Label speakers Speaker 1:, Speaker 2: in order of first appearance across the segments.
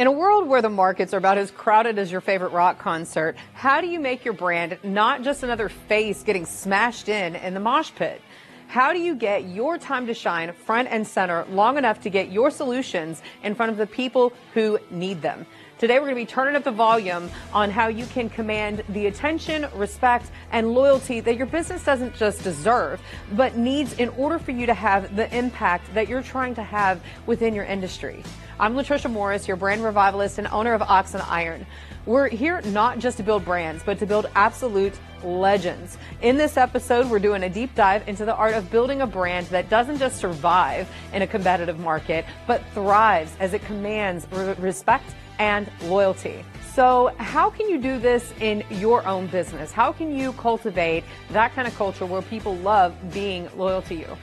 Speaker 1: In a world where the markets are about as crowded as your favorite rock concert, how do you make your brand not just another face getting smashed in the mosh pit? How do you get your time to shine front and center long enough to get your solutions in front of the people who need them? Today we're going to be turning up the volume on how you can command the attention, respect, and loyalty that your business doesn't just deserve, but needs in order for you to have the impact that you're trying to have within your industry. I'm Latricia Morris, your brand revivalist and owner of Ox and Iron. We're here not just to build brands, but to build absolute legends. In this episode, we're doing a deep dive into the art of building a brand that doesn't just survive in a competitive market, but thrives as it commands respect and loyalty. So how can you do this in your own business? How can you cultivate that kind of culture where people love being loyal to you?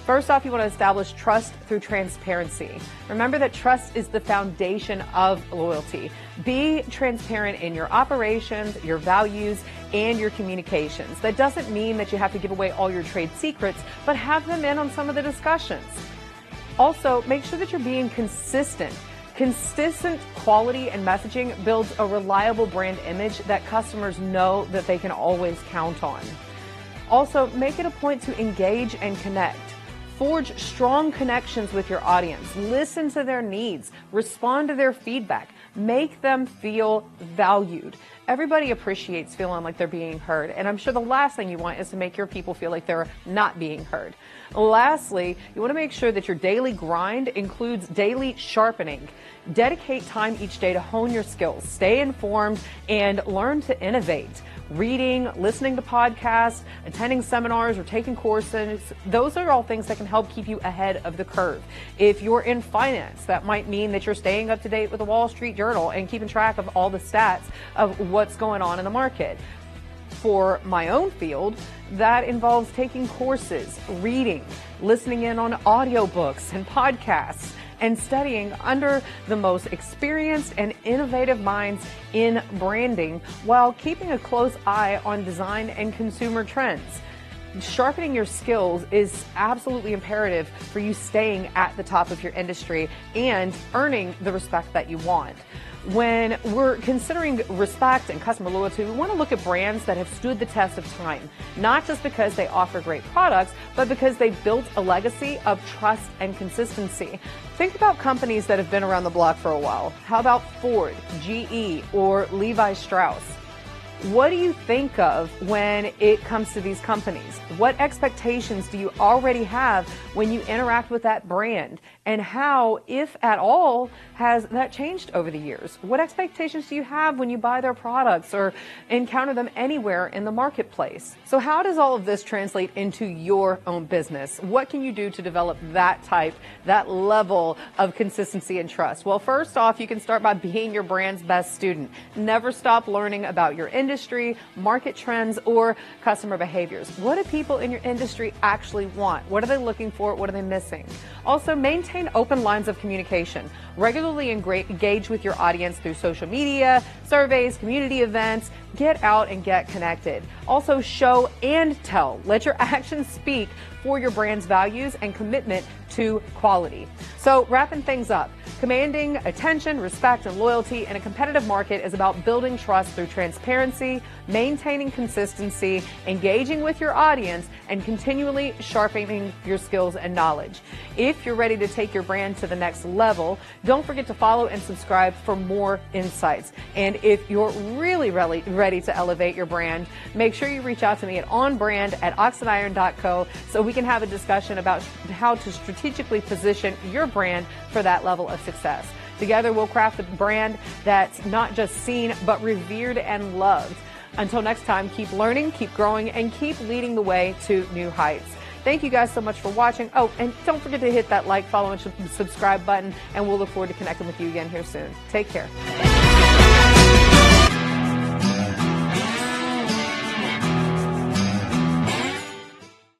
Speaker 1: First off, you want to establish trust through transparency. Remember that trust is the foundation of loyalty. Be transparent in your operations, your values, and your communications. That doesn't mean that you have to give away all your trade secrets, but have them in on some of the discussions. Also, make sure that you're being consistent. Consistent quality and messaging builds a reliable brand image that customers know that they can always count on. Also, make it a point to engage and connect. Forge strong connections with your audience. Listen to their needs. Respond to their feedback. Make them feel valued. Everybody appreciates feeling like they're being heard, and I'm sure the last thing you want is to make your people feel like they're not being heard. Lastly, you want to make sure that your daily grind includes daily sharpening. Dedicate time each day to hone your skills, stay informed, and learn to innovate. Reading, listening to podcasts, attending seminars, or taking courses, those are all things that can help keep you ahead of the curve. If you're in finance, that might mean that you're staying up to date with the Wall Street Journal and keeping track of all the stats of what's going on in the market. For my own field, that involves taking courses, reading, listening in on audiobooks and podcasts, and studying under the most experienced and innovative minds in branding while keeping a close eye on design and consumer trends. Sharpening your skills is absolutely imperative for you staying at the top of your industry and earning the respect that you want. When we're considering respect and customer loyalty, we want to look at brands that have stood the test of time, not just because they offer great products, but because they've built a legacy of trust and consistency. Think about companies that have been around the block for a while. How about Ford, GE, or Levi Strauss? What do you think of when it comes to these companies? What expectations do you already have when you interact with that brand? And how, if at all, has that changed over the years? What expectations do you have when you buy their products or encounter them anywhere in the marketplace? So how does all of this translate into your own business? What can you do to develop that level of consistency and trust? Well, first off, you can start by being your brand's best student. Never stop learning about your industry, market trends, or customer behaviors. What do people in your industry actually want? What are they looking for? What are they missing? Also, maintain open lines of communication. Regularly engage with your audience through social media, surveys, community events. Get out and get connected. Also, show and tell. Let your actions speak for your brand's values and commitment to quality. So, wrapping things up, commanding attention, respect, and loyalty in a competitive market is about building trust through transparency, maintaining consistency, engaging with your audience, and continually sharpening your skills and knowledge. If you're ready to take your brand to the next level, don't forget to follow and subscribe for more insights. And if you're really ready to elevate your brand, make sure you reach out to me at onbrand@oxandiron.co so we can have a discussion about how to strategically position your brand for that level of success. Together, we'll craft a brand that's not just seen, but revered and loved. Until next time, keep learning, keep growing, and keep leading the way to new heights. Thank you guys so much for watching. Oh, and don't forget to hit that like, follow, and subscribe button, and we'll look forward to connecting with you again here soon. Take care.